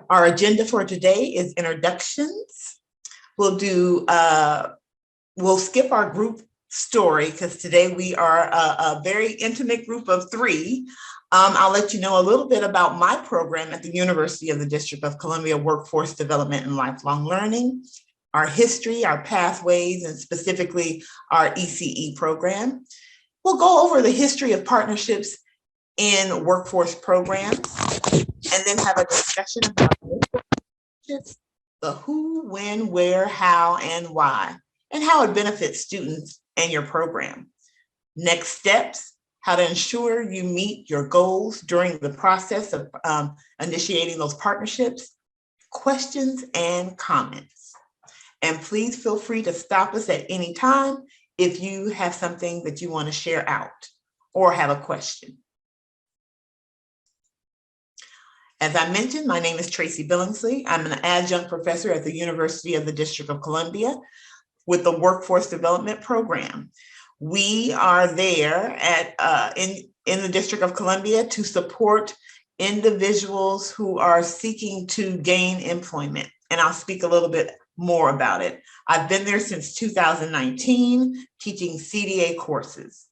Our agenda for today is introductions. We'll skip our group story because today we are a very intimate group of three. I'll let you know a little bit about my program at the University of the District of Columbia, Workforce Development and Lifelong Learning, our history, our pathways, and specifically our ECE program. We'll go over the history of partnerships in workforce programs and then have a discussion about the who, when, where, how, and why, and how it benefits students and your program. Next steps, how to ensure you meet your goals during the process of initiating those partnerships, questions and comments. And please feel free to stop us at any time if you have something that you want to share out or have a question. As I mentioned, my name is Tracy Billingsley. I'm an adjunct professor at the University of the District of Columbia with the Workforce Development Program. We are there in the District of Columbia to support individuals who are seeking to gain employment. And I'll speak a little bit more about it. I've been there since 2019, teaching CDA courses.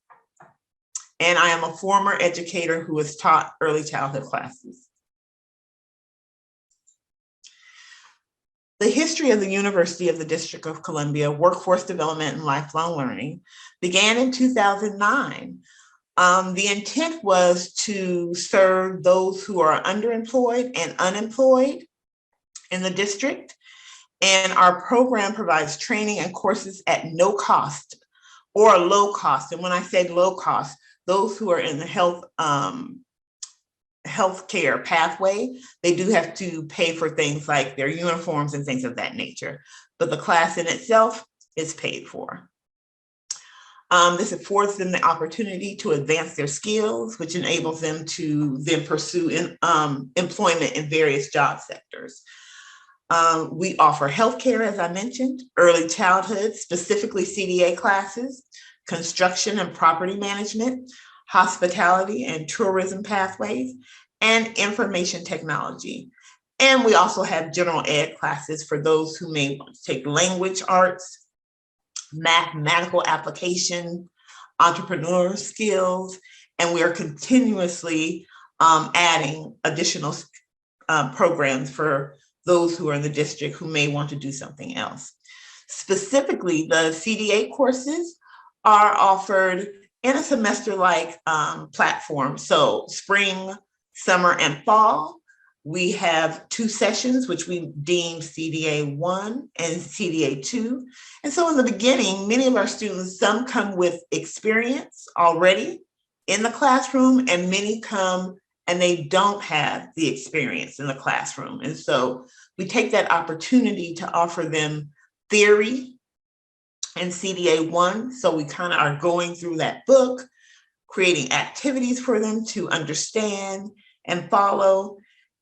And I am a former educator who has taught early childhood classes. The history of the University of the District of Columbia Workforce Development and Lifelong Learning began in 2009. The intent was to serve those who are underemployed and unemployed in the district. And our program provides training and courses at no cost or low cost. And when I say low cost, those who are in the healthcare pathway, they do have to pay for things like their uniforms and things of that nature. But the class in itself is paid for. This affords them the opportunity to advance their skills, which enables them to then pursue employment in various job sectors. We offer healthcare, as I mentioned, early childhood, specifically CDA classes, construction and property management, hospitality and tourism pathways, and information technology. And we also have general ed classes for those who may want to take language arts, mathematical application, entrepreneur skills, and we are continuously adding additional programs for those who are in the district who may want to do something else. Specifically, the CDA courses are offered in a semester-like platform. So spring, summer, and fall, we have 2 sessions, which we deem CDA 1 and CDA 2. And so in the beginning, many of our students, some come with experience already in the classroom, and many come and they don't have the experience in the classroom. And so we take that opportunity to offer them theory and CDA 1. So we kind of are going through that book, creating activities for them to understand and follow.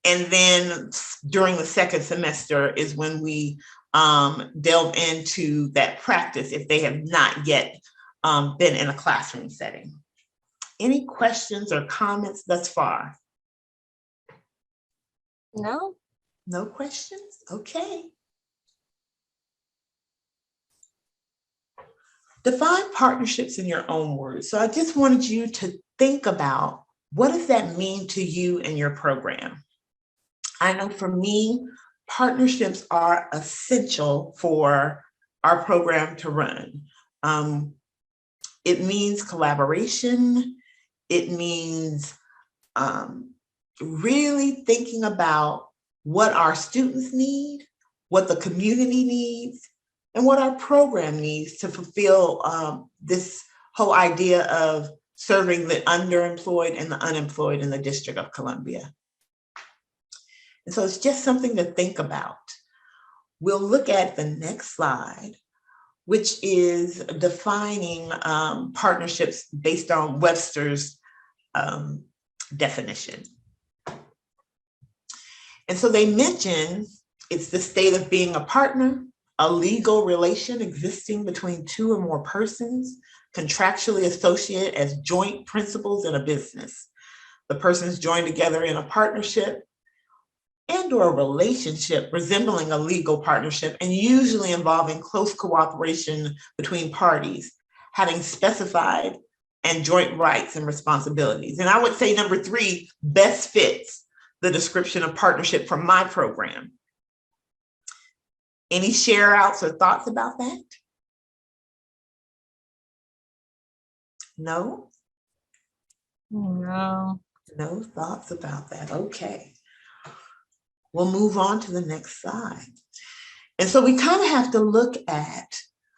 And then during the second semester is when we delve into that practice if they have not yet been in a classroom setting. Any questions or comments thus far? No. No questions? Okay. Define partnerships in your own words. So I just wanted you to think about, what does that mean to you and your program? I know for me, partnerships are essential for our program to run. It means collaboration. It means really thinking about what our students need, what the community needs, and what our program needs to fulfill this whole idea of serving the underemployed and the unemployed in the District of Columbia. And so it's just something to think about. We'll look at the next slide, which is defining partnerships based on Webster's definition. And so they mention it's the state of being a partner, a legal relation existing between 2 or more persons, contractually associated as joint principals in a business. The persons joined together in a partnership and/or a relationship resembling a legal partnership and usually involving close cooperation between parties, having specified and joint rights and responsibilities. And I would say number 3 best fits the description of partnership from my program. Any share outs or thoughts about that? No? No. No thoughts about that. Okay. We'll move on to the next slide. And so we kind of have to look at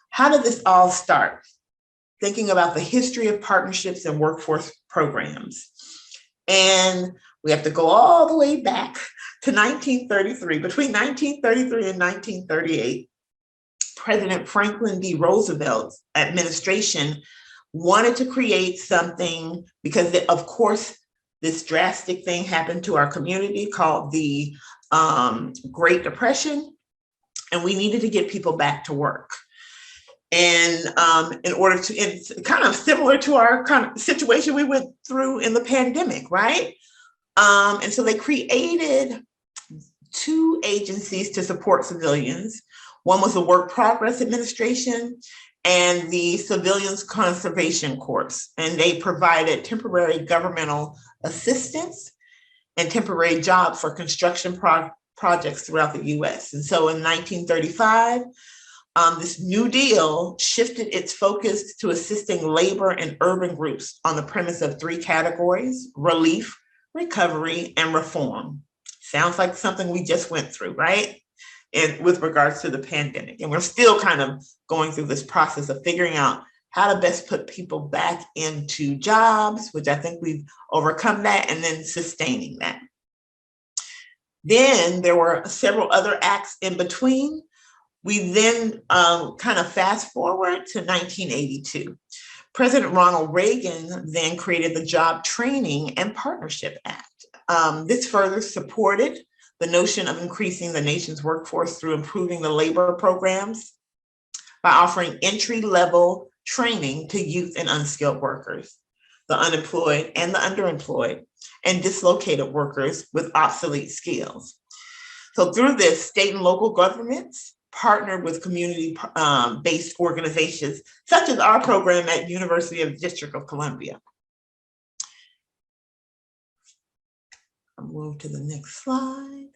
how did this all start? Thinking about the history of partnerships and workforce programs. And we have to go all the way back to 1933. Between 1933 and 1938, President Franklin D. Roosevelt's administration wanted to create something because, of course, this drastic thing happened to our community called the Great Depression, and we needed to get people back to work. And in order to, it's kind of similar to our kind of situation we went through in the pandemic, right? And so they created 2 agencies to support civilians. One was the Work Progress Administration and the Civilians Conservation Corps. And they provided temporary governmental assistance and temporary jobs for construction projects throughout the US. And so in 1935, this New Deal shifted its focus to assisting labor and urban groups on the premise of 3 categories: relief, recovery, and reform. Sounds like something we just went through, right? And with regards to the pandemic. And we're still kind of going through this process of figuring out how to best put people back into jobs, which I think we've overcome that, and then sustaining that. Then there were several other acts in between. We then kind of fast forward to 1982. President Ronald Reagan then created the Job Training and Partnership Act. This further supported the notion of increasing the nation's workforce through improving the labor programs by offering entry-level training to youth and unskilled workers, the unemployed and the underemployed, and dislocated workers with obsolete skills. So through this, state and local governments partnered with community-based organizations, such as our program at University of District of Columbia. I'll move to the next slide.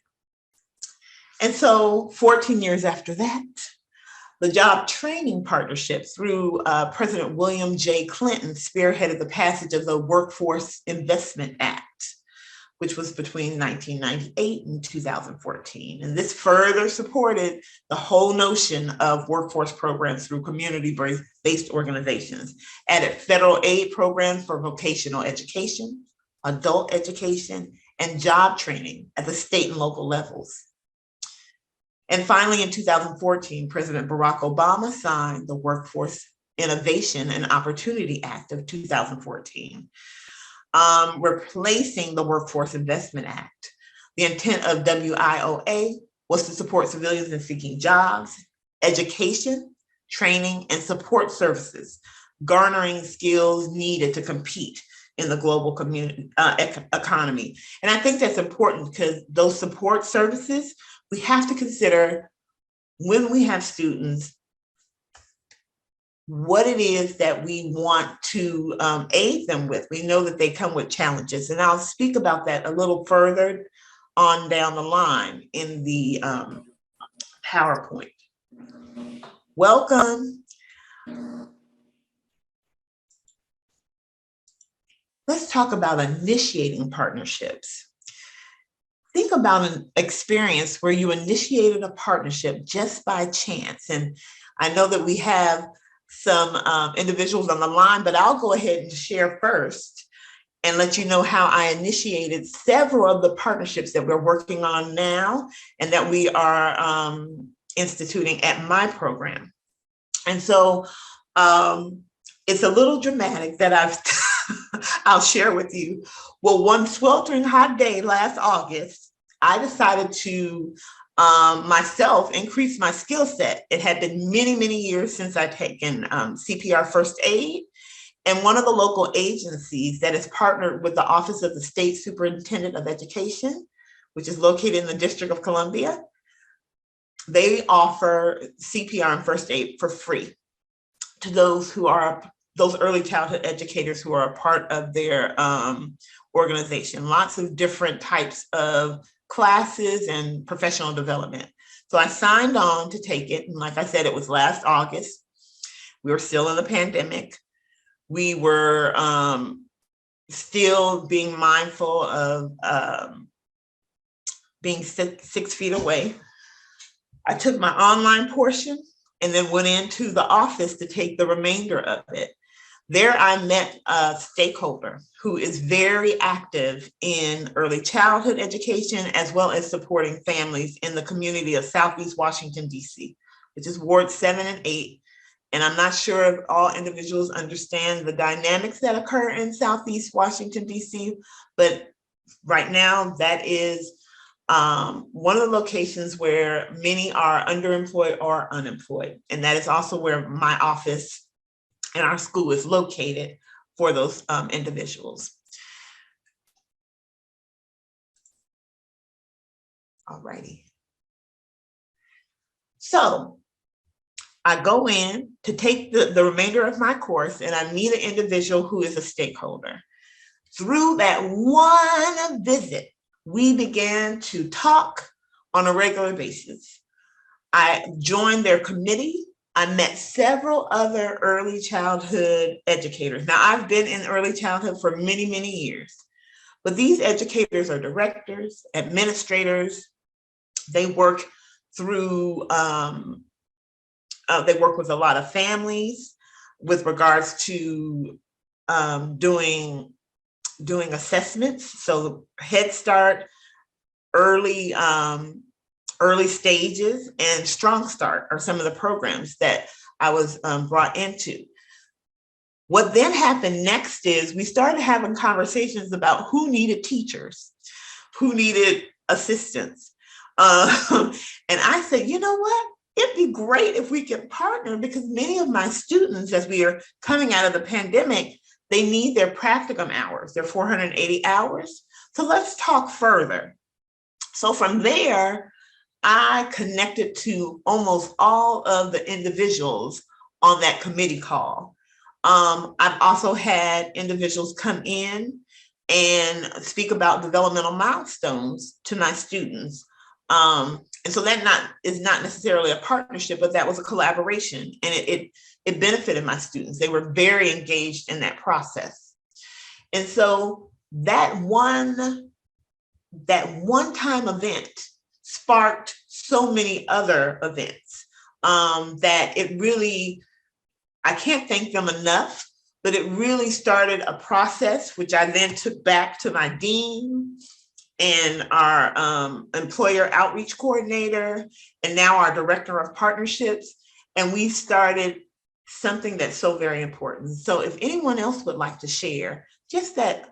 And so 14 years after that, the Job Training Partnership through President William J. Clinton spearheaded the passage of the Workforce Investment Act, which was between 1998 and 2014. And this further supported the whole notion of workforce programs through community-based organizations, added federal aid programs for vocational education, adult education, and job training at the state and local levels. And finally, in 2014, President Barack Obama signed the Workforce Innovation and Opportunity Act of 2014, replacing the Workforce Investment Act. The intent of WIOA was to support civilians in seeking jobs, education, training, and support services, garnering skills needed to compete in the global economy. And I think that's important because those support services, we have to consider when we have students, what it is that we want to aid them with. We know that they come with challenges, and I'll speak about that a little further on down the line in the PowerPoint. Welcome. Let's talk about initiating partnerships. Think about an experience where you initiated a partnership just by chance. And I know that we have some individuals on the line, but I'll go ahead and share first and let you know how I initiated several of the partnerships that we're working on now and that we are instituting at my program. And so it's a little dramatic that I'll share with you. Well, one sweltering hot day last August, I decided to myself increase my skill set. It had been many, many years since I'd taken CPR first aid. And one of the local agencies that is partnered with the Office of the State Superintendent of Education which is located in the District of Columbia. They offer CPR and first aid for free to those early childhood educators who are a part of their organization. Lots of different types of classes and professional development. So I signed on to take it. And like I said, it was last August. We were still in the pandemic. We were still being mindful of being 6 feet away. I took my online portion and then went into the office to take the remainder of it. There I met a stakeholder who is very active in early childhood education, as well as supporting families in the community of Southeast Washington, D.C., which is Ward 7 and 8. And I'm not sure if all individuals understand the dynamics that occur in Southeast Washington, D.C., but right now that is one of the locations where many are underemployed or unemployed. And that is also where my office and our school is located for those individuals. All righty. So I go in to take the remainder of my course, and I meet an individual who is a stakeholder. Through that one visit, we began to talk on a regular basis. I joined their committee. I met several other early childhood educators. Now, I've been in early childhood for many, many years, but these educators are directors, administrators. They work through, they work with a lot of families with regards to doing assessments. So Head Start, early stages, and Strong Start are some of the programs that I was brought into. What then happened next is we started having conversations about who needed teachers, who needed assistants. And I said, you know what? It'd be great if we could partner, because many of my students, as we are coming out of the pandemic, they need their practicum hours, their 480 hours. So let's talk further. So from there, I connected to almost all of the individuals on that committee call. I've also had individuals come in and speak about developmental milestones to my students. And so that is not necessarily a partnership, but that was a collaboration, and it benefited my students. They were very engaged in that process. And so that one-time event sparked so many other events that it really, I can't thank them enough, but it really started a process, which I then took back to my dean and our employer outreach coordinator, and now our director of partnerships. And we started something that's so very important. So if anyone else would like to share just that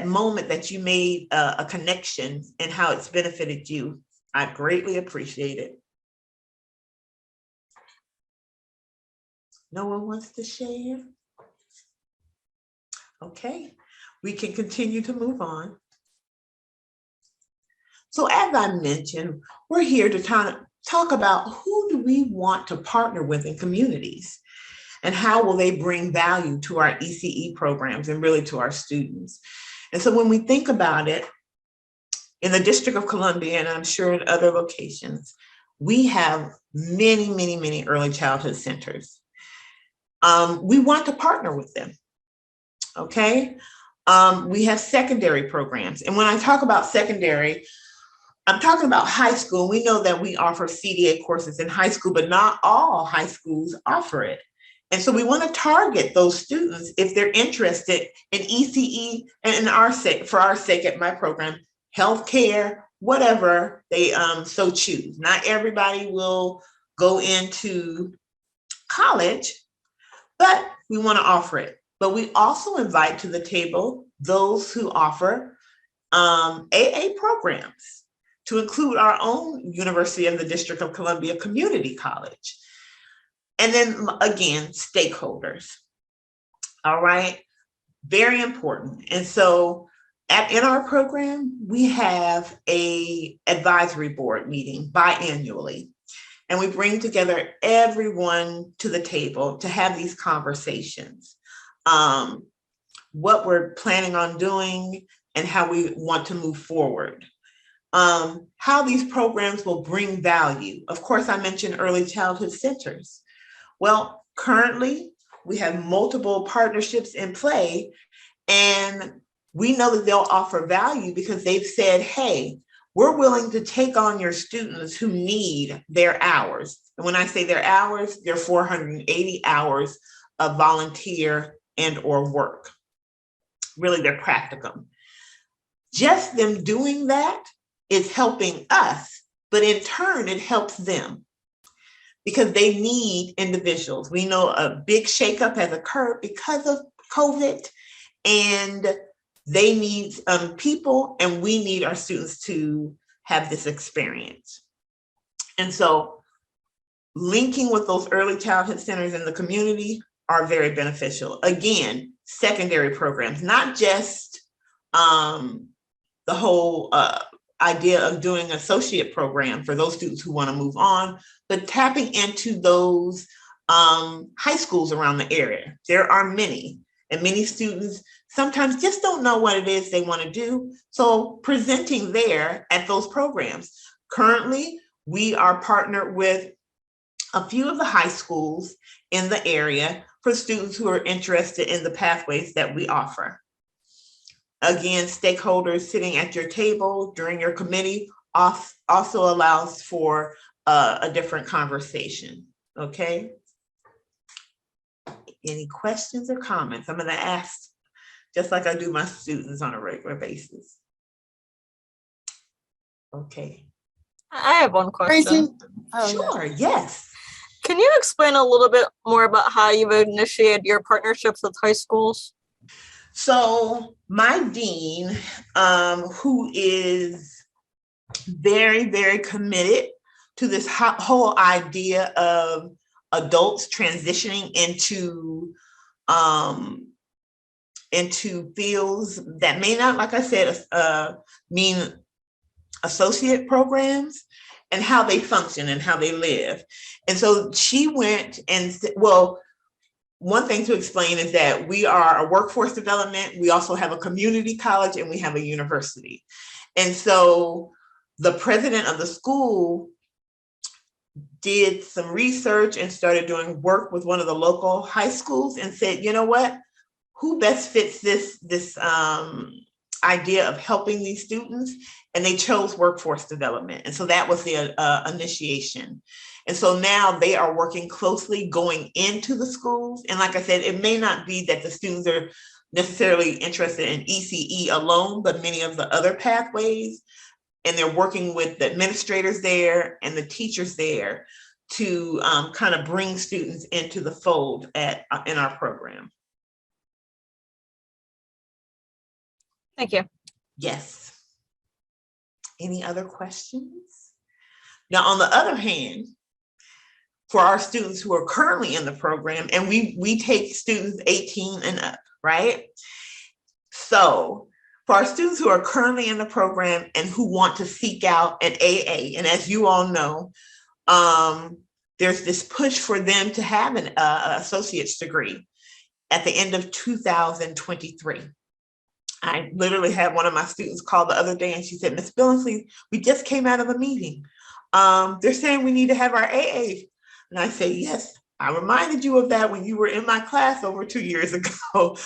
moment that you made a connection and how it's benefited you, I greatly appreciate it. No one wants to share? Okay, we can continue to move on. So as I mentioned, we're here to talk about who do we want to partner with in communities, and how will they bring value to our ECE programs and really to our students. And so when we think about it, in the District of Columbia, and I'm sure in other locations, we have many, many, many early childhood centers. We want to partner with them, okay? We have secondary programs. And when I talk about secondary, I'm talking about high school. We know that we offer CDA courses in high school, but not all high schools offer it. And so we want to target those students if they're interested in ECE, and for our sake at my program, healthcare, whatever they so choose. Not everybody will go into college, but we want to offer it. But we also invite to the table those who offer AA programs, to include our own University of the District of Columbia Community College. And then again, stakeholders. All right, very important. And so in our program, we have a advisory board meeting biannually, and we bring together everyone to the table to have these conversations. What we're planning on doing and how we want to move forward. How these programs will bring value. Of course, I mentioned early childhood centers. Well, currently, we have multiple partnerships in play, and we know that they'll offer value because they've said, hey, we're willing to take on your students who need their hours. And when I say their hours, they're 480 hours of volunteer and or work. Really, they're practicum. Just them doing that is helping us, but in turn, it helps them because they need individuals. We know a big shakeup has occurred because of COVID, and they need people, and we need our students to have this experience. And so linking with those early childhood centers in the community are very beneficial. Again, secondary programs, not just the whole idea of doing an associate program for those students who want to move on, but tapping into those high schools around the area. There are many, and many students sometimes just don't know what it is they want to do. So presenting there at those programs. Currently, we are partnered with a few of the high schools in the area for students who are interested in the pathways that we offer. Again, stakeholders sitting at your table during your committee also allows for a different conversation, okay? Any questions or comments? I'm gonna ask, just like I do my students on a regular basis. Okay. I have one question. Sure, yes. Can you explain a little bit more about how you've initiated your partnerships with high schools? So my dean, who is very, very committed to this whole idea of adults transitioning into fields that may not, like I said, mean associate programs, and how they function and how they live. And so she went and, well, one thing to explain is that we are a workforce development. We also have a community college and we have a university. And so the president of the school did some research and started doing work with one of the local high schools and said, you know what, who best fits this idea of helping these students? And they chose workforce development. And so that was the initiation. And so now they are working closely going into the schools. And like I said, it may not be that the students are necessarily interested in ECE alone, but many of the other pathways. And they're working with the administrators there and the teachers there to kind of bring students into the fold in our program. Thank you. Yes. Any other questions? Now, on the other hand, for our students who are currently in the program, and we take students 18 and up, right? So for our students who are currently in the program and who want to seek out an AA, and as you all know, there's this push for them to have an associate's degree at the end of 2023. I literally had one of my students call the other day and she said, Ms. Billingsley, we just came out of a meeting. They're saying we need to have our AA. And I say, yes, I reminded you of that when you were in my class over 2 years ago.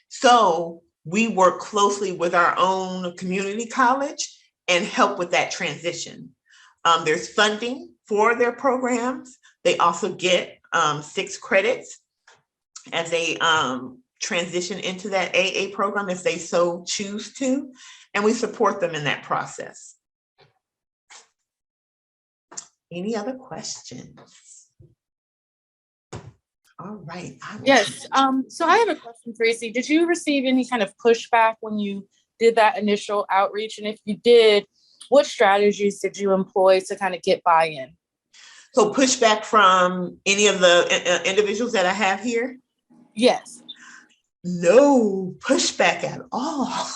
So we work closely with our own community college and help with that transition. There's funding for their programs. They also get 6 credits as they transition into that AA program if they so choose to, and we support them in that process. Any other questions? All right. Yes. So I have a question, Tracy. Did you receive any kind of pushback when you did that initial outreach? And if you did, what strategies did you employ to kind of get buy-in? So pushback from any of the individuals that I have here? Yes. no pushback at all.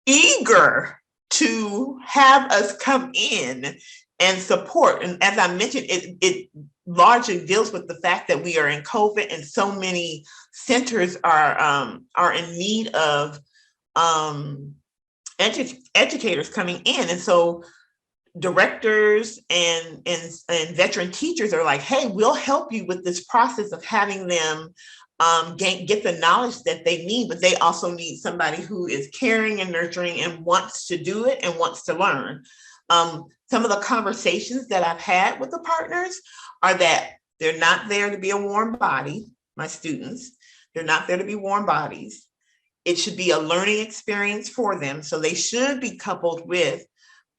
Eager to have us come in and support. And as I mentioned, it largely deals with the fact that we are in COVID and so many centers are in need of educators coming in. And so directors and veteran teachers are like, hey, we'll help you with this process of having them get the knowledge that they need, but they also need somebody who is caring and nurturing and wants to do it and wants to learn. Some of the conversations that I've had with the partners are that they're not there to be a warm body, my students. They're not there to be warm bodies. It should be a learning experience for them. So they should be coupled with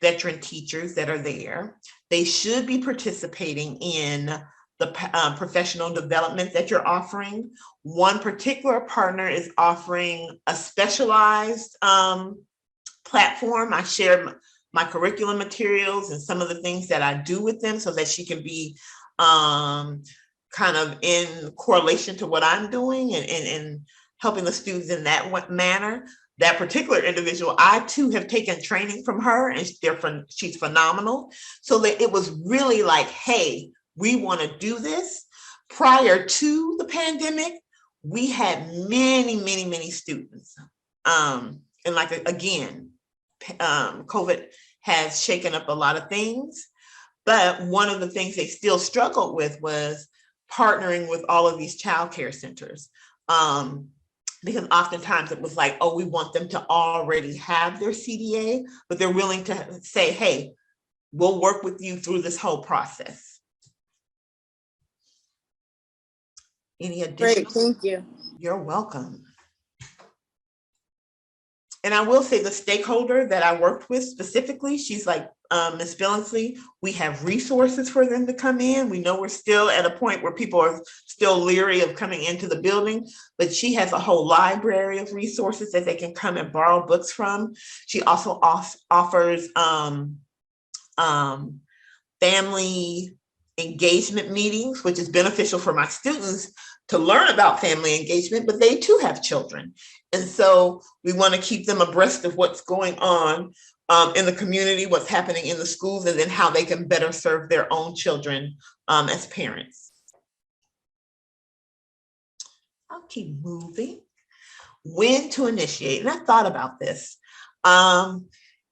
veteran teachers that are there. They should be participating in the professional development that you're offering. One particular partner is offering a specialized platform. I share my curriculum materials and some of the things that I do with them so that she can be kind of in correlation to what I'm doing and helping the students in that manner. That particular individual, I too have taken training from her and she's phenomenal. So that it was really like, hey, we want to do this. Prior to the pandemic, we had many students. And like, again, COVID has shaken up a lot of things. But one of the things they still struggled with was partnering with all of these childcare centers. Because oftentimes it was like, oh, we want them to already have their CDA, but they're willing to say, hey, we'll work with you through this whole process. Any additional? Great, thank you. You're welcome. And I will say the stakeholder that I worked with specifically, she's like, Ms. Billingsley, we have resources for them to come in. We know we're still at a point where people are still leery of coming into the building, but she has a whole library of resources that they can come and borrow books from. She also offers family engagement meetings, which is beneficial for my students to learn about family engagement, but they too have children. And so we want to keep them abreast of what's going on in the community, what's happening in the schools, and then how they can better serve their own children as parents. I'll keep moving. When to initiate, and I thought about this.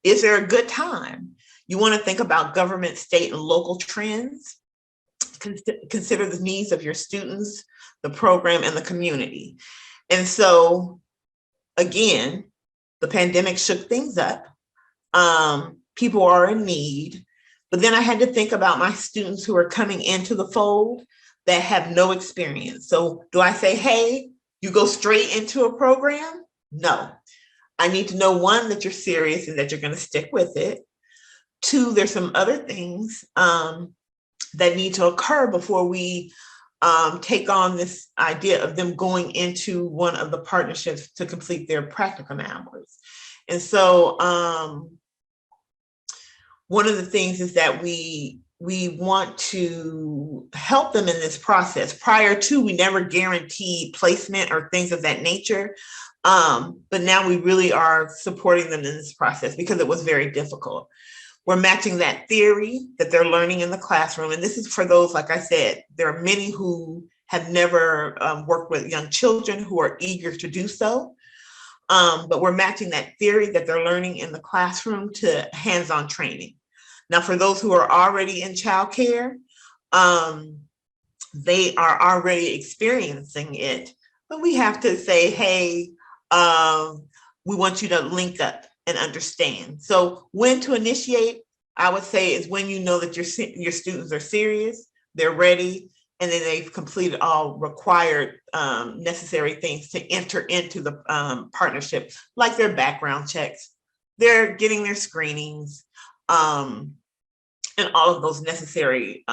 Is there a good time? You want to think about government, state, and local trends. Consider the needs of your students, the program, and the community. And so, again, the pandemic shook things up. People are in need, but then I had to think about my students who are coming into the fold that have no experience. So do I say, hey, you go straight into a program? No. I need to know, one, that you're serious and that you're going to stick with it. Two, there's some other things that need to occur before we take on this idea of them going into one of the partnerships to complete their practicum hours. And so one of the things is that we want to help them in this process. Prior to, we never guaranteed placement or things of that nature. But now we really are supporting them in this process because it was very difficult. We're matching that theory that they're learning in the classroom. And this is for those, like I said, there are many who have never worked with young children who are eager to do so. But we're matching that theory that they're learning in the classroom to hands-on training. Now, for those who are already in childcare, they are already experiencing it, but we have to say, hey, we want you to link up and understand. So when to initiate, I would say, is when you know that your students are serious, they're ready, and then they've completed all required necessary things to enter into the partnership, like their background checks, they're getting their screenings, and all of those necessary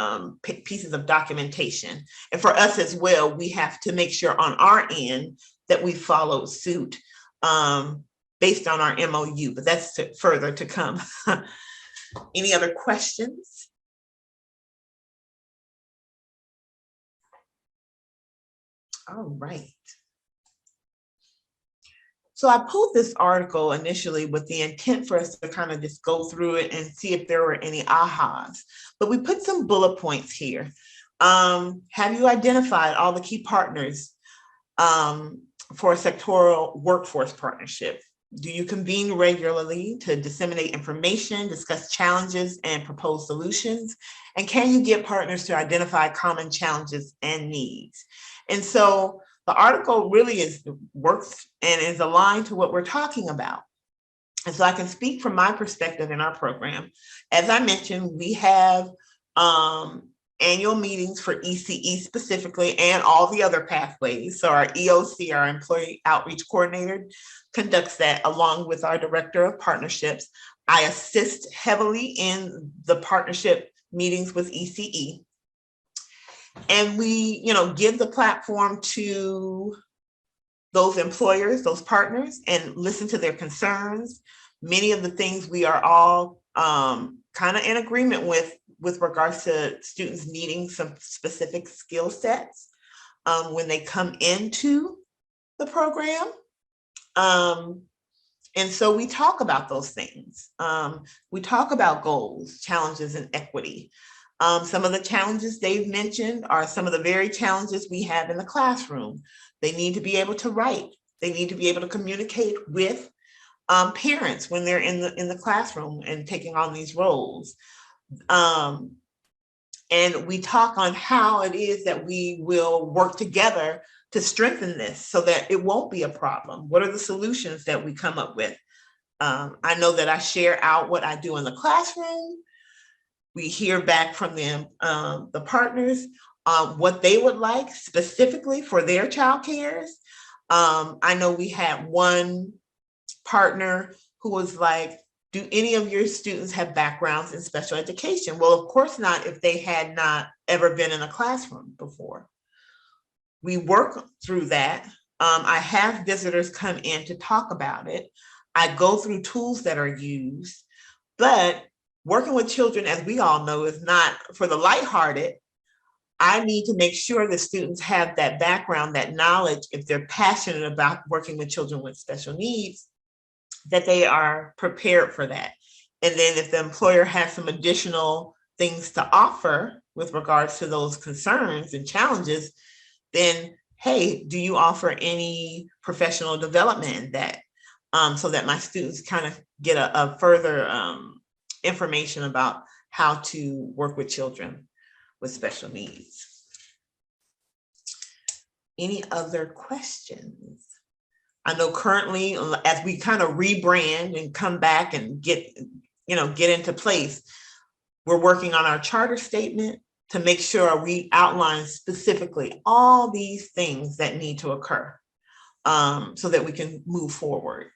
pieces of documentation. And for us as well, we have to make sure on our end that we follow suit based on our MOU, but that's further to come. Any other questions? All right. So I pulled this article initially with the intent for us to kind of just go through it and see if there were any ahas, but we put some bullet points here. Have you identified all the key partners for a sectoral workforce partnership? Do you convene regularly to disseminate information, discuss challenges, and propose solutions? And can you get partners to identify common challenges and needs? And so the article really works and is aligned to what we're talking about. And so I can speak from my perspective in our program. As I mentioned, we have annual meetings for ECE specifically and all the other pathways. So our EOC, our Employee Outreach Coordinator, conducts that along with our Director of Partnerships. I assist heavily in the partnership meetings with ECE. And we, give the platform to those employers, those partners, and listen to their concerns. Many of the things we are all kind of in agreement with regards to students needing some specific skill sets when they come into the program. And so we talk about those things. We talk about goals, challenges, and equity. Some of the challenges they've mentioned are some of the very challenges we have in the classroom. They need to be able to write. They need to be able to communicate with parents when they're in the classroom and taking on these roles. And we talk on how it is that we will work together to strengthen this so that it won't be a problem. What are the solutions that we come up with? I know that I share out what I do in the classroom. We hear back from them, the partners, what they would like specifically for their child cares. I know we had one partner who was like, do any of your students have backgrounds in special education? Well, of course not if they had not ever been in a classroom before. We work through that. I have visitors come in to talk about it. I go through tools that are used, but working with children, as we all know, is not for the lighthearted. I need to make sure the students have that background, that knowledge, if they're passionate about working with children with special needs, that they are prepared for that. And then if the employer has some additional things to offer with regards to those concerns and challenges, then, hey, do you offer any professional development in that? So that my students kind of get a further information about how to work with children with special needs. Any other questions? I know currently, as we kind of rebrand and come back and get into place, we're working on our charter statement to make sure we outline specifically all these things that need to occur so that we can move forward.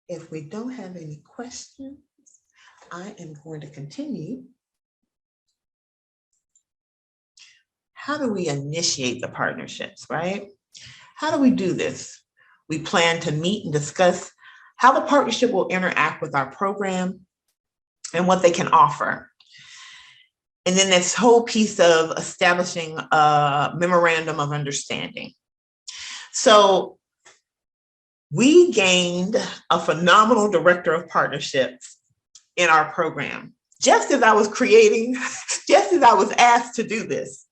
If we don't have any questions, I am going to continue. How do we initiate the partnerships, right? How do we do this? We plan to meet and discuss how the partnership will interact with our program and what they can offer. And then this whole piece of establishing a memorandum of understanding. So we gained a phenomenal director of partnerships in our program, just as I was asked to do this.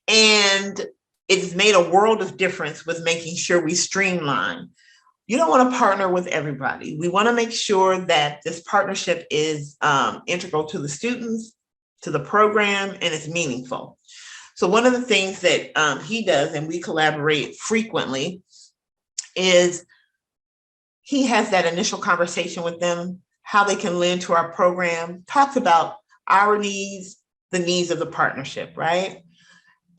And it's made a world of difference with making sure we streamline. You don't want to partner with everybody. We want to make sure that this partnership is integral to the students, to the program, and it's meaningful. So one of the things that he does, and we collaborate frequently, is he has that initial conversation with them, how they can lend to our program, talks about our needs, the needs of the partnership, right?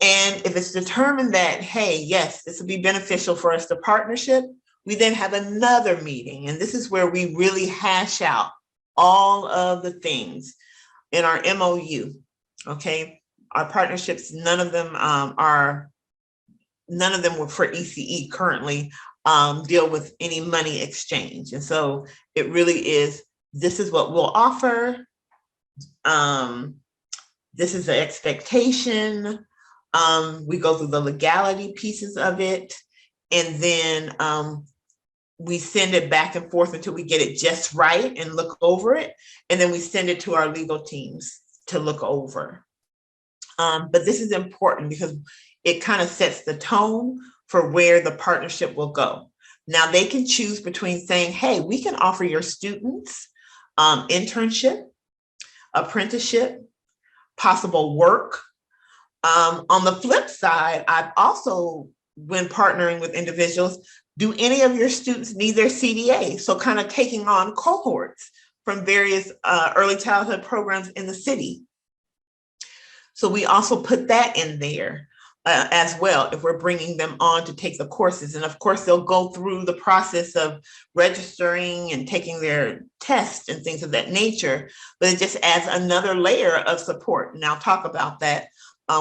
And if it's determined that, hey, yes, this would be beneficial for us to partnership, we then have another meeting. And this is where we really hash out all of the things in our MOU, okay? Our partnerships, none of them were for ECE currently deal with any money exchange. And so it really is, this is what we'll offer. This is the expectation. We go through the legality pieces of it, and then we send it back and forth until we get it just right and look over it. And then we send it to our legal teams to look over. But this is important because it kind of sets the tone for where the partnership will go. Now they can choose between saying, hey, we can offer your students internship, apprenticeship, possible work. On the flip side, I've also, when partnering with individuals, do any of your students need their CDA? So kind of taking on cohorts from various early childhood programs in the city. So we also put that in there as well, if we're bringing them on to take the courses. And of course, they'll go through the process of registering and taking their tests and things of that nature, but it just adds another layer of support. And I'll talk about that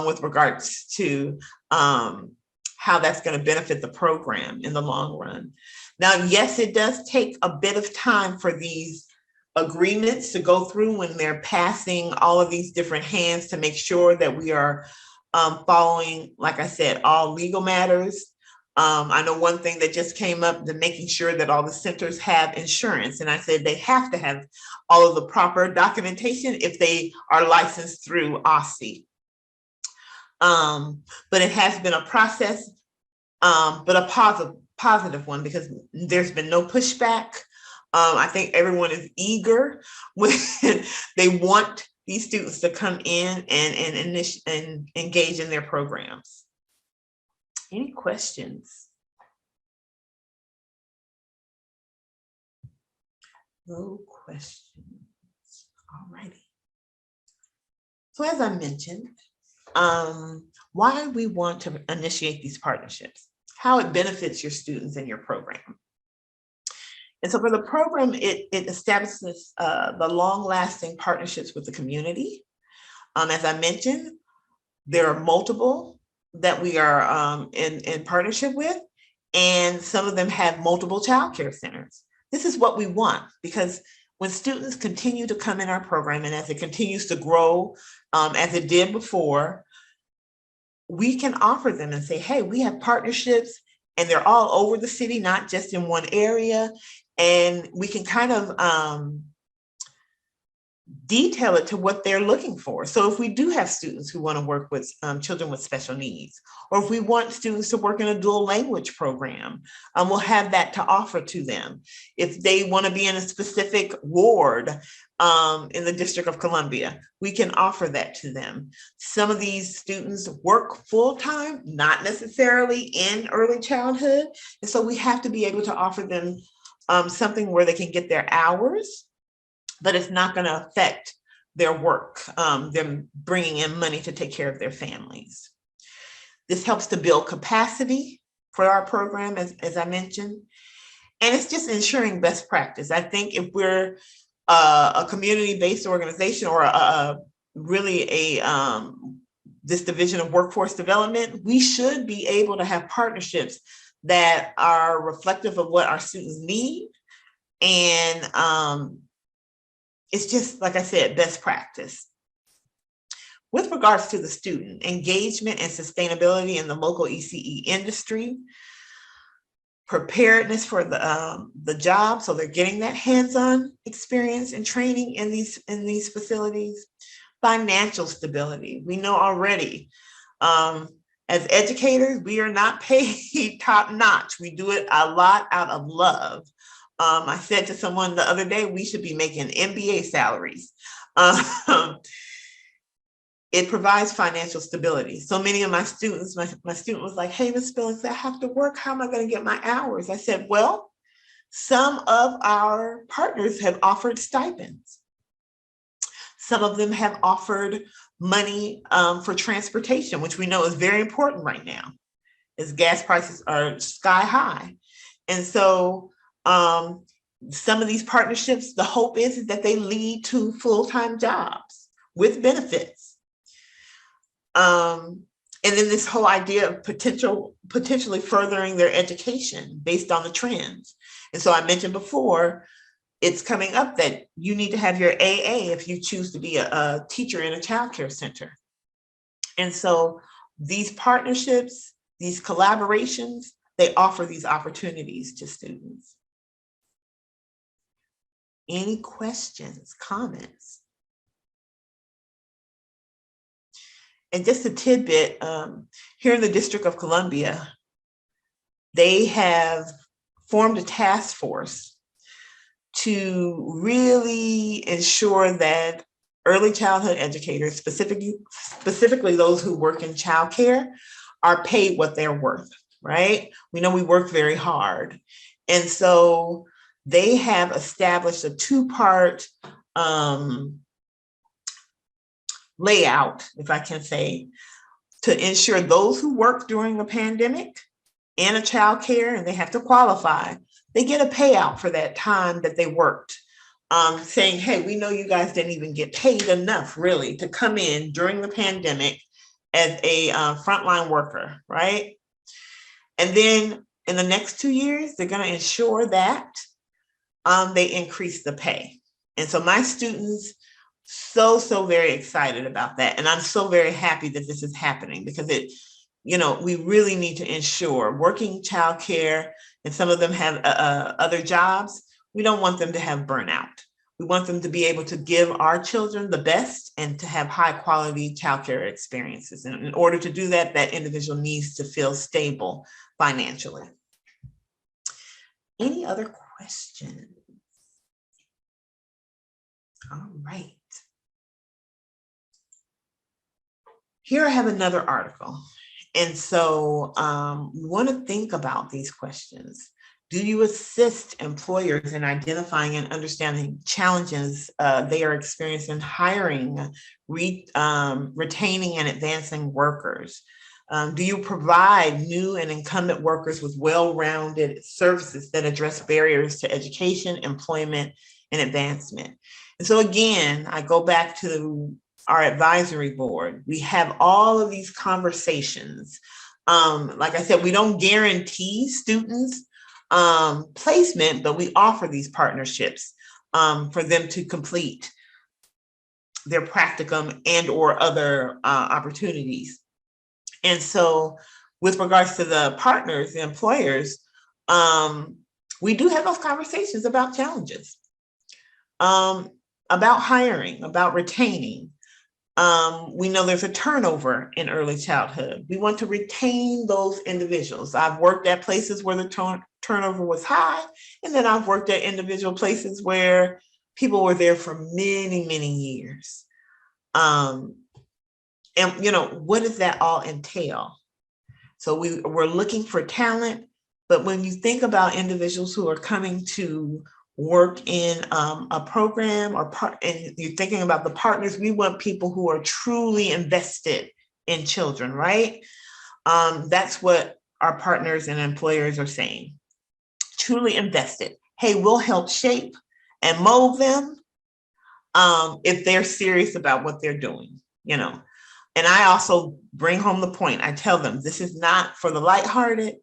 with regards to how that's going to benefit the program in the long run. Now, yes, it does take a bit of time for these agreements to go through when they're passing all of these different hands to make sure that we are following, like I said, all legal matters. I know one thing that just came up, the making sure that all the centers have insurance. And I said they have to have all of the proper documentation if they are licensed through OSCE. But it has been a process, but a positive one, because there's been no pushback. I think everyone is eager when they want these students to come in and engage in their programs. Any questions? No questions. All righty. So as I mentioned, why we want to initiate these partnerships, how it benefits your students and your program. And so for the program, it establishes the long-lasting partnerships with the community. As I mentioned, there are multiple that we are in partnership with, and some of them have multiple childcare centers. This is what we want, because when students continue to come in our program, and as it continues to grow, as it did before, we can offer them and say, hey, we have partnerships, and they're all over the city, not just in one area. And we can kind of detail it to what they're looking for. So if we do have students who want to work with children with special needs, or if we want students to work in a dual language program, we'll have that to offer to them. If they want to be in a specific ward in the District of Columbia, we can offer that to them. Some of these students work full-time, not necessarily in early childhood. And so we have to be able to offer them something where they can get their hours, but it's not going to affect their work, them bringing in money to take care of their families. This helps to build capacity for our program, as I mentioned, and it's just ensuring best practice. I think if we're a community-based organization, or this division of workforce development, we should be able to have partnerships that are reflective of what our students need. And it's just, like I said, best practice. With regards to the student, engagement and sustainability in the local ECE industry, preparedness for the job, so they're getting that hands-on experience and training in these facilities. Financial stability. We know already, as educators, we are not paid top-notch. We do it a lot out of love. I said to someone the other day, we should be making MBA salaries. It provides financial stability. So many of my students, my student was like, hey, Ms. Billings, I have to work. How am I going to get my hours? I said, well, some of our partners have offered stipends. Some of them have offered money for transportation, which we know is very important right now, as gas prices are sky high. And so some of these partnerships, the hope is that they lead to full-time jobs with benefits. And then this whole idea of potentially furthering their education based on the trends. And so I mentioned before, it's coming up that you need to have your AA if you choose to be a teacher in a childcare center. And so these partnerships, these collaborations, they offer these opportunities to students. Any questions, comments? And just a tidbit, here in the District of Columbia, they have formed a task force to really ensure that early childhood educators, specifically those who work in childcare, are paid what they're worth, right? We know we work very hard. And so they have established a two-part layout, if I can say, to ensure those who work during the pandemic in a child care, and they have to qualify, they get a payout for that time that they worked, saying, hey, we know you guys didn't even get paid enough really to come in during the pandemic as a frontline worker, right? And then in the next 2 years, they're going to ensure that they increase the pay. And so my students, so very excited about that. And I'm so very happy that this is happening, because it, we really need to ensure working childcare, and some of them have other jobs. We don't want them to have burnout. We want them to be able to give our children the best and to have high quality childcare experiences. And in order to do that, that individual needs to feel stable financially. Any other questions? All right. Here I have another article. And so we want to think about these questions. Do you assist employers in identifying and understanding challenges they are experiencing hiring, retaining and advancing workers? Do you provide new and incumbent workers with well-rounded services that address barriers to education, employment, and advancement? And so again, I go back to our advisory board. We have all of these conversations. Like I said, we don't guarantee students placement, but we offer these partnerships for them to complete their practicum and or other opportunities. And so with regards to the partners, the employers, we do have those conversations about challenges, about hiring, about retaining. We know there's a turnover in early childhood. We want to retain those individuals. I've worked at places where the turnover was high, and then I've worked at individual places where people were there for many years. And what does that all entail? So we're looking for talent, but when you think about individuals who are coming to work in a program and you're thinking about the partners, we want people who are truly invested in children, right? That's what our partners and employers are saying. Truly invested. Hey, we'll help shape and mold them if they're serious about what they're doing, And I also bring home the point. I tell them, this is not for the lighthearted.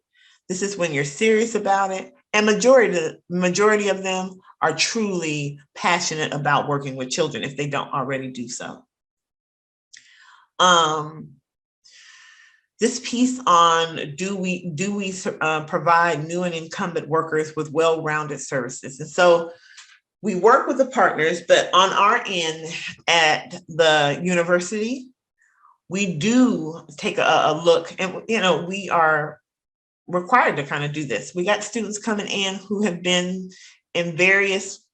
This is when you're serious about it. And majority of them are truly passionate about working with children if they don't already do so. This piece on do we provide new and incumbent workers with well-rounded services? And so we work with the partners, but on our end at the university, we do take a look, and we are required to kind of do this. We got students coming in who have been in various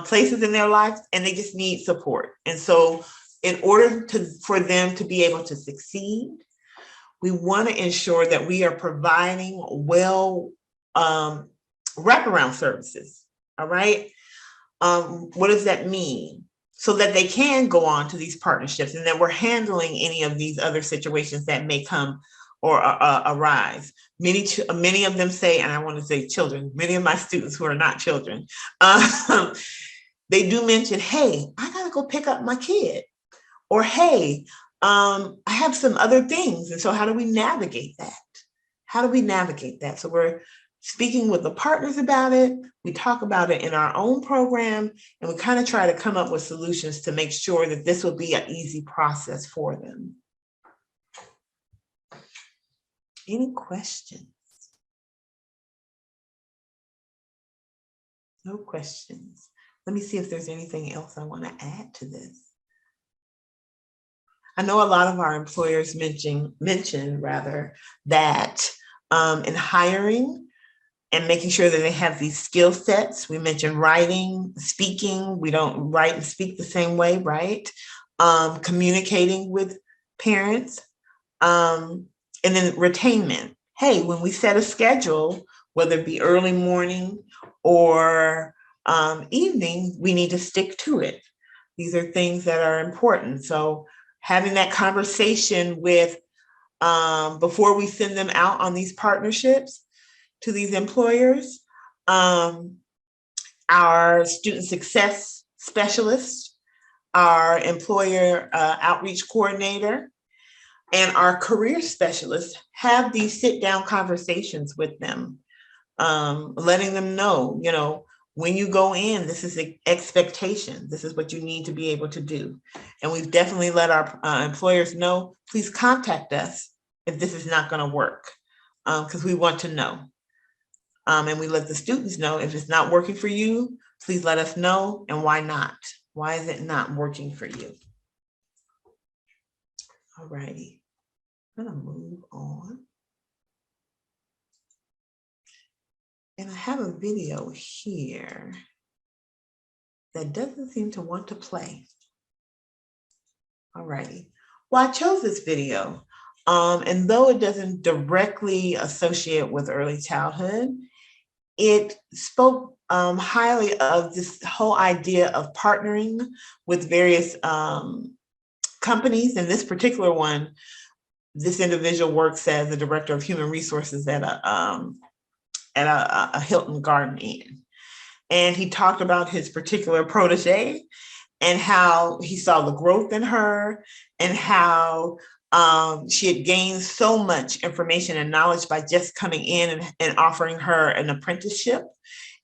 places in their lives, and they just need support. And so in order for them to be able to succeed, we want to ensure that we are providing wraparound services. All right. What does that mean? So that they can go on to these partnerships, and that we're handling any of these other situations that may come or arise. Many of them say, and I want to say children, many of my students who are not children, they do mention, hey, I got to go pick up my kid. Or, hey, I have some other things. And so how do we navigate that? So we're speaking with the partners about it, we talk about it in our own program, and we kind of try to come up with solutions to make sure that this will be an easy process for them. Any questions? No questions. Let me see if there's anything else I want to add to this. I know a lot of our employers mention that in hiring and making sure that they have these skill sets. We mentioned writing, speaking. We don't write and speak the same way, right? Communicating with parents, and then retainment. Hey, when we set a schedule, whether it be early morning or evening, we need to stick to it. These are things that are important. So having that conversation with, before we send them out on these partnerships to these employers, our student success specialist, our employer outreach coordinator, and our career specialist have these sit-down conversations with them, letting them know, you know, when you go in, this is the expectation. This is what you need to be able to do. And we've definitely let our employers know, please contact us if this is not going to work, because we want to know. And we let the students know if it's not working for you, please let us know, and why not? Why is it not working for you? All righty, I'm gonna move on. And I have a video here that doesn't seem to want to play. All righty, well, I chose this video, and though it doesn't directly associate with early childhood, it spoke highly of this whole idea of partnering with various companies. In this particular one, this individual works as the director of human resources at a Hilton Garden Inn. And he talked about his particular protege and how he saw the growth in her and how she had gained so much information and knowledge by just coming in and offering her an apprenticeship.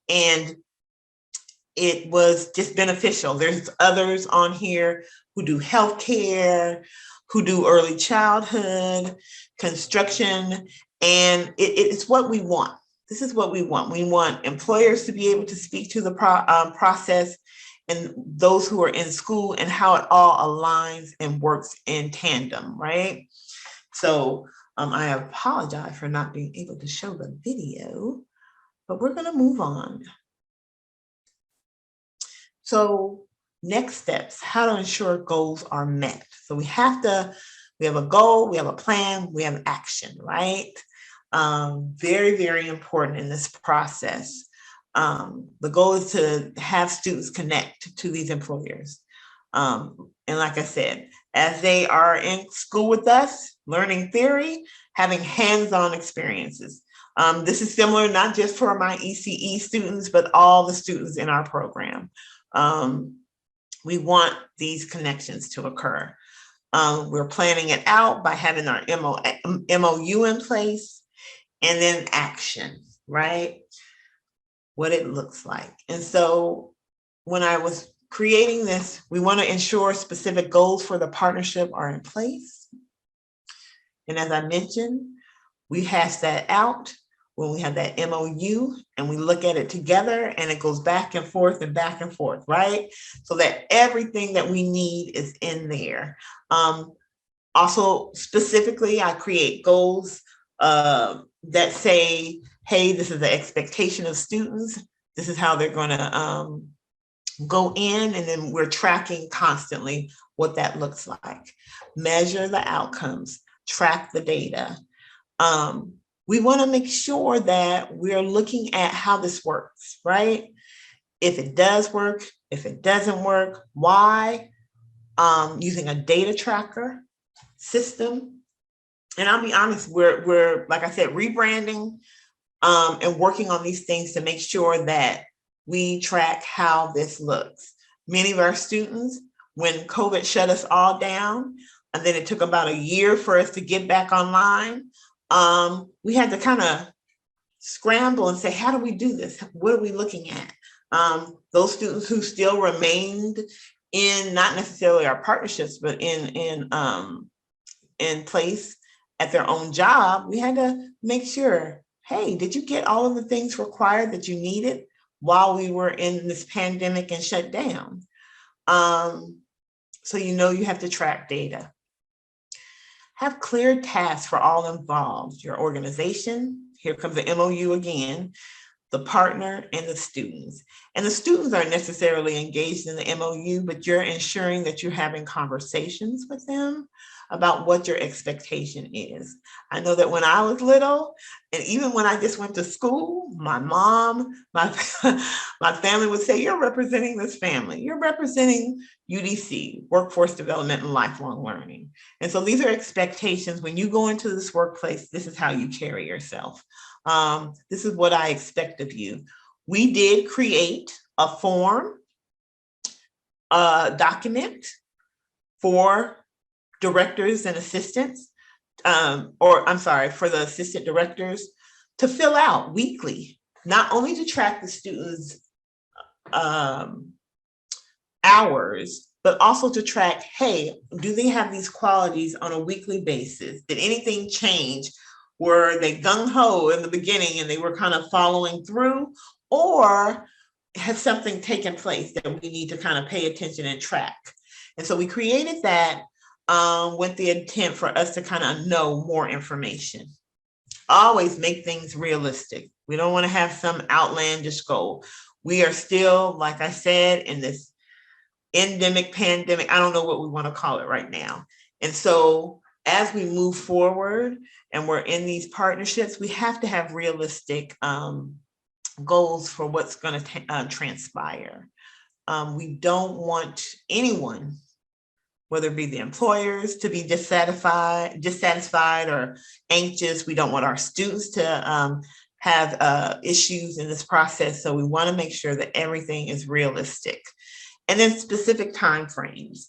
And it was just beneficial. There's others on here who do healthcare, who do early childhood, construction, and it's what we want. This is what we want. We want employers to be able to speak to the process and those who are in school and how it all aligns and works in tandem, right? So I apologize for not being able to show the video, but we're gonna move on. So next steps, how to ensure goals are met. So we have a goal, we have a plan, we have action, right? Very, very important in this process. The goal is to have students connect to these employers. And like I said, as they are in school with us, learning theory, having hands-on experiences. This is similar, not just for my ECE students, but all the students in our program. We want these connections to occur. We're planning it out by having our MOU in place, and then action, right? What it looks like. And so when I was creating this, we want to ensure specific goals for the partnership are in place. And as I mentioned, we hash that out when we have that MOU and we look at it together, and it goes back and forth, right? So that everything that we need is in there. Also, specifically, I create goals that say, hey, this is the expectation of students. This is how they're going to go in, and then we're tracking constantly what that looks like. Measure the outcomes, track the data. We want to make sure that we're looking at how this works, right? If it does work, if it doesn't work, why? Using a data tracker system. And I'll be honest, we're like I said, rebranding and working on these things to make sure that we track how this looks. Many of our students, when COVID shut us all down, and then it took about a year for us to get back online, we had to kind of scramble and say, how do we do this? What are we looking at? Those students who still remained in not necessarily our partnerships, but in place at their own job, we had to make sure, hey, did you get all of the things required that you needed while we were in this pandemic and shut down? So you have to track data. Have clear tasks for all involved, your organization, here comes the MOU again, the partner, and the students. And the students aren't necessarily engaged in the MOU, but you're ensuring that you're having conversations with them about what your expectation is. I know that when I was little, and even when I just went to school, my mom, my family would say, you're representing this family. You're representing UDC, Workforce Development and Lifelong Learning. And so these are expectations. When you go into this workplace, this is how you carry yourself. This is what I expect of you. We did create a form, document for directors and assistants, for the assistant directors to fill out weekly, not only to track the students' hours, but also to track, hey, do they have these qualities on a weekly basis? Did anything change? Were they gung-ho in the beginning and they were kind of following through? Or has something taken place that we need to kind of pay attention and track? And so we created that with the intent for us to kind of know more information. Always make things realistic. We don't want to have some outlandish goal. We are still, like I said, in this endemic, pandemic, I don't know what we want to call it right now. And so as we move forward and we're in these partnerships, we have to have realistic goals for what's going to transpire. We don't want anyone, whether it be the employers, to be dissatisfied or anxious. We don't want our students to have issues in this process. So we want to make sure that everything is realistic. And then specific timeframes.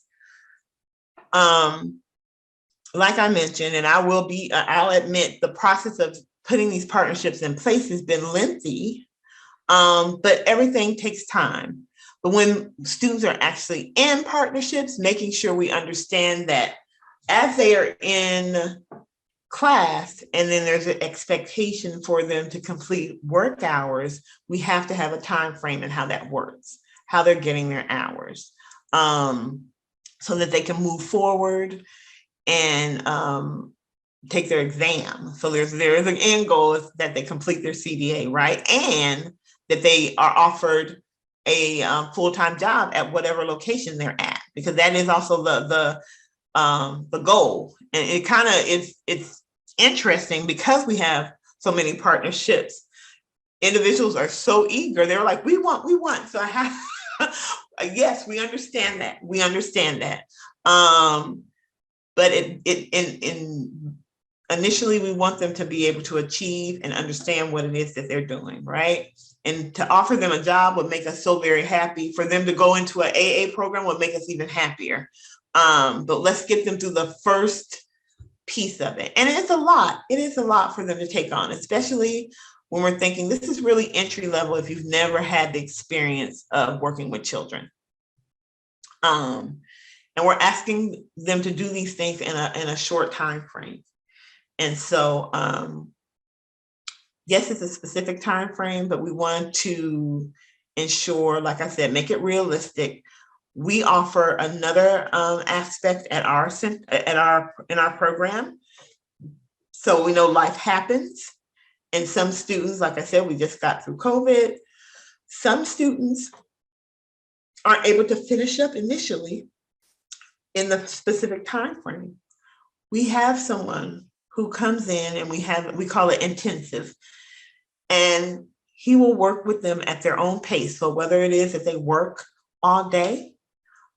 Like I mentioned, and I'll admit the process of putting these partnerships in place has been lengthy, but everything takes time. But when students are actually in partnerships, making sure we understand that as they are in class, and then there's an expectation for them to complete work hours, we have to have a time frame and how that works, how they're getting their hours, so that they can move forward and take their exam. So there is an end goal is that they complete their CDA, right? And that they are offered a full-time job at whatever location they're at, because that is also the goal. And it kind of it's interesting because we have so many partnerships. Individuals are so eager. They're like, we want. So I have, yes, we understand that. But initially we want them to be able to achieve and understand what it is that they're doing, right? And to offer them a job would make us so very happy. For them to go into an AA program would make us even happier. But let's get them through the first piece of it. And it's a lot. It is a lot for them to take on, especially when we're thinking this is really entry level if you've never had the experience of working with children. And we're asking them to do these things in a short time frame. And so, yes, it's a specific time frame, but we want to ensure, like I said, make it realistic. We offer another aspect at in our program. So we know life happens, and some students, like I said, we just got through COVID. Some students aren't able to finish up initially in the specific time frame. We have someone who comes in and we call it intensive, and he will work with them at their own pace. So whether it is that they work all day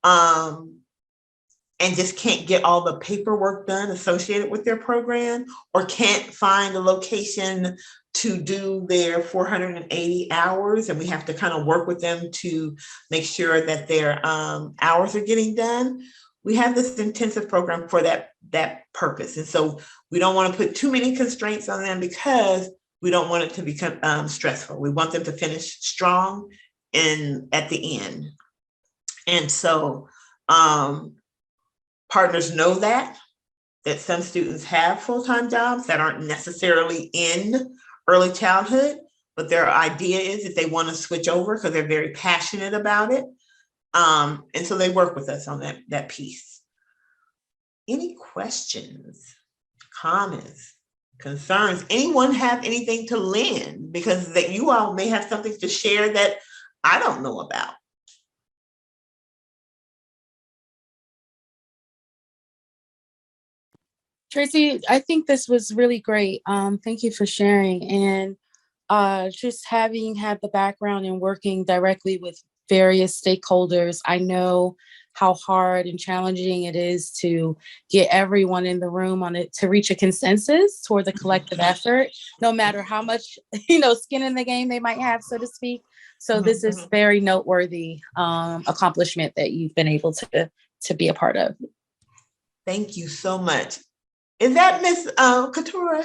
and just can't get all the paperwork done associated with their program, or can't find a location to do their 480 hours, and we have to kind of work with them to make sure that their hours are getting done. We have this intensive program for that purpose. And so we don't want to put too many constraints on them, because We don't want it to become stressful. We want them to finish strong and at the end. And so partners know that some students have full-time jobs that aren't necessarily in early childhood, but their idea is that they want to switch over because they're very passionate about it. And so they work with us on that piece. Any questions, comments, concerns? Anyone have anything to lend? Because that you all may have something to share that I don't know about. Tracy, I think this was really great. Thank you for sharing. And just having had the background in working directly with various stakeholders, I know how hard and challenging it is to get everyone in the room on it to reach a consensus toward the collective effort, no matter how much, skin in the game they might have, so to speak. So this is very noteworthy accomplishment that you've been able to be a part of. Thank you so much. Is that Miss Katura?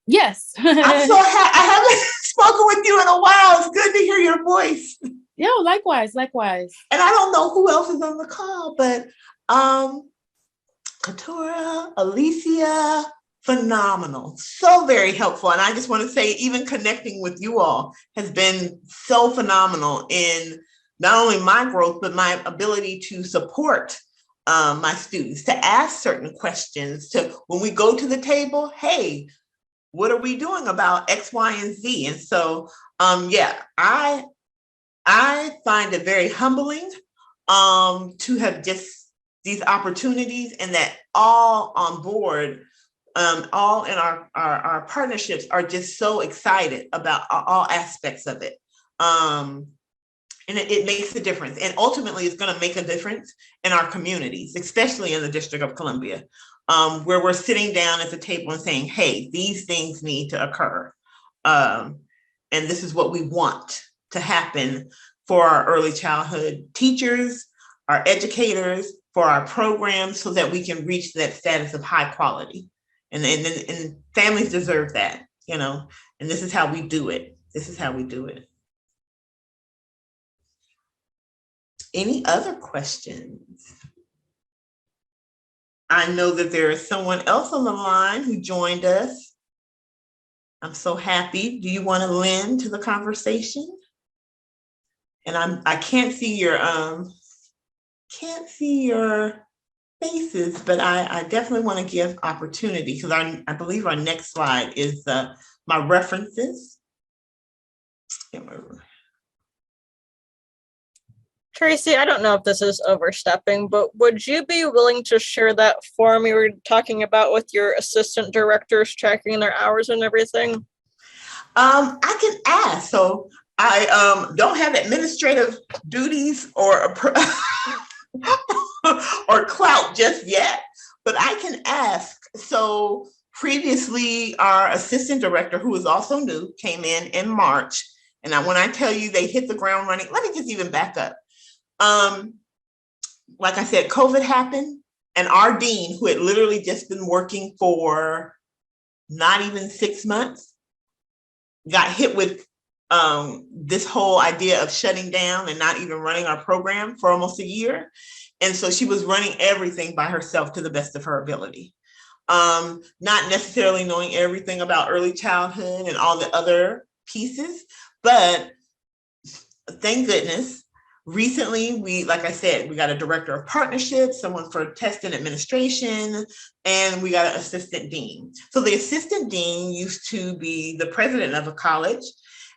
Yes. I'm so happy. I haven't spoken with you in a while. It's good to hear your voice. Yeah, likewise. And I don't know who else is on the call, but Katura, Alicia, phenomenal. So very helpful. And I just want to say, even connecting with you all has been so phenomenal in not only my growth, but my ability to support my students, to ask certain questions, to when we go to the table, hey, what are we doing about X, Y, and Z? And so, I find it very humbling to have just these opportunities, and that all on board, all in our partnerships are just so excited about all aspects of it. And it makes a difference. And ultimately, it's going to make a difference in our communities, especially in the District of Columbia, where we're sitting down at the table and saying, hey, these things need to occur. And this is what we want to happen for our early childhood teachers, our educators, for our programs, so that we can reach that status of high quality. And families deserve that, and this is how we do it. Any other questions? I know that there is someone else on the line who joined us. I'm so happy. Do you want to lend to the conversation? And I can't see your faces, but I definitely want to give opportunity, because I believe our next slide is my references. Tracy, I don't know if this is overstepping, but would you be willing to share that form you were talking about with your assistant directors tracking their hours and everything? I can ask. So I don't have administrative duties or or clout just yet, but I can ask. So previously, our assistant director, who is also new, came in March. And when I tell you they hit the ground running, let me just even back up. Like I said, COVID happened, and our dean, who had literally just been working for not even 6 months, got hit with this whole idea of shutting down and not even running our program for almost a year. And so she was running everything by herself to the best of her ability. Not necessarily knowing everything about early childhood and all the other pieces, but thank goodness, recently, like I said, we got a director of partnerships, someone for test and administration, and we got an assistant dean. So the assistant dean used to be the president of a college,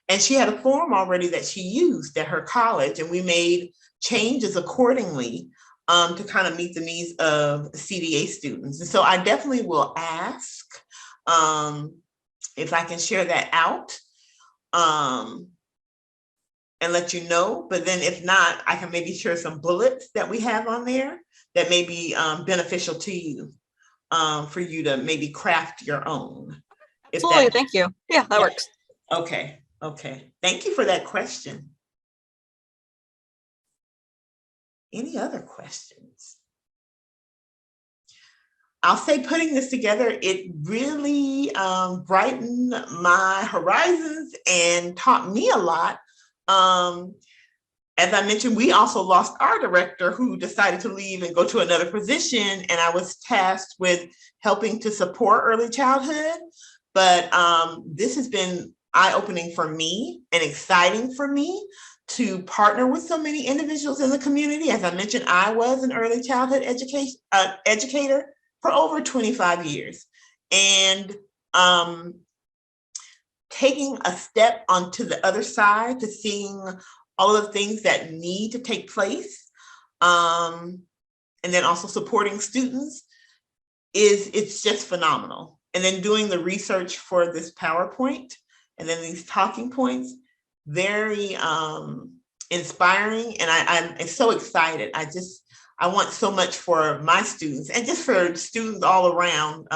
and she had a form already that she used at her college, and we made changes accordingly to kind of meet the needs of CDA students. And so I definitely will ask if I can share that out. And let you know, but then if not, I can maybe share some bullets that we have on there that may be beneficial to you, for you to maybe craft your own. Absolutely, thank you. Yeah, that works. Okay. Thank you for that question. Any other questions? I'll say putting this together, it really brightened my horizons and taught me a lot. As I mentioned, we also lost our director who decided to leave and go to another position, and I was tasked with helping to support early childhood. But this has been eye-opening for me and exciting for me to partner with so many individuals in the community. As I mentioned, I was an early childhood educator for over 25 years. And taking a step onto the other side to seeing all of the things that need to take place, and then also supporting students, it's just phenomenal. And then doing the research for this PowerPoint and then these talking points, very inspiring. And I'm so excited. I want so much for my students and just for students all around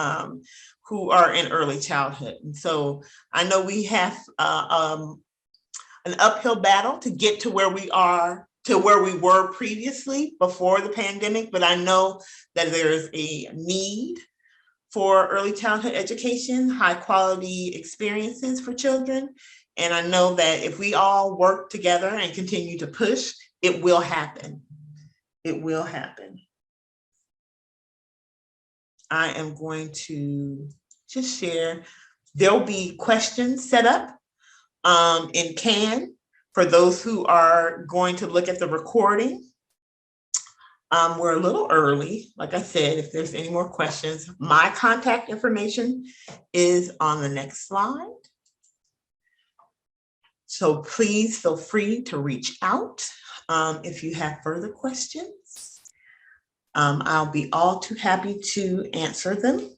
who are in early childhood. And so I know we have an uphill battle to get to where we are, to where we were previously before the pandemic, but I know that there's a need for early childhood education, high quality experiences for children. And I know that if we all work together and continue to push, it will happen. It will happen. I am going to just share, there'll be questions set up in CAN for those who are going to look at the recording. We're a little early. Like I said, if there's any more questions, my contact information is on the next slide. So please feel free to reach out if you have further questions. I'll be all too happy to answer them.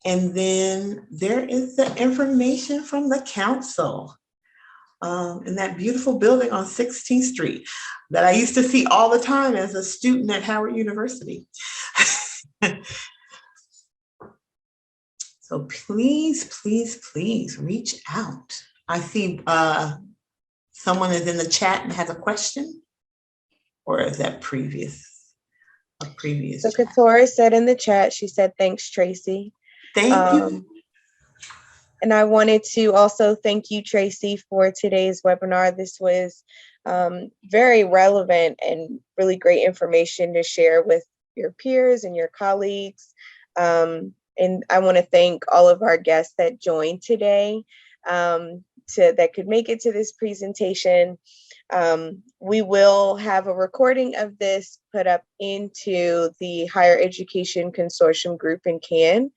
And then there is the information from the council in that beautiful building on 16th Street that I used to see all the time as a student at Howard University. So please, please, please reach out. I see someone is in the chat and has a question, or is that previous? So Katora said in the chat, she said, thanks, Tracy. Thank you. And I wanted to also thank you, Tracy, for today's webinar. This was very relevant and really great information to share with your peers and your colleagues. And I want to thank all of our guests that joined today that could make it to this presentation. We will have a recording of this put up into the Higher Education Consortium group in CAN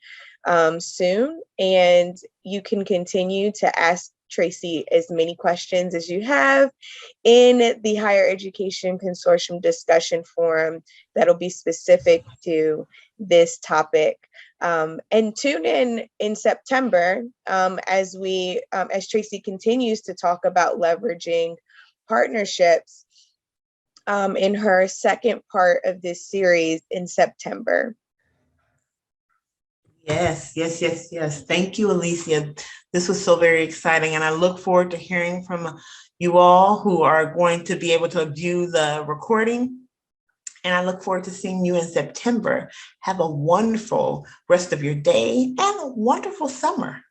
soon, and you can continue to ask Tracy as many questions as you have in the Higher Education Consortium discussion forum that'll be specific to this topic. And tune in September as Tracy continues to talk about leveraging partnerships in her second part of this series in September. Yes, yes, yes, yes. Thank you, Alicia. This was so very exciting, and I look forward to hearing from you all who are going to be able to view the recording. And I look forward to seeing you in September. Have a wonderful rest of your day and a wonderful summer.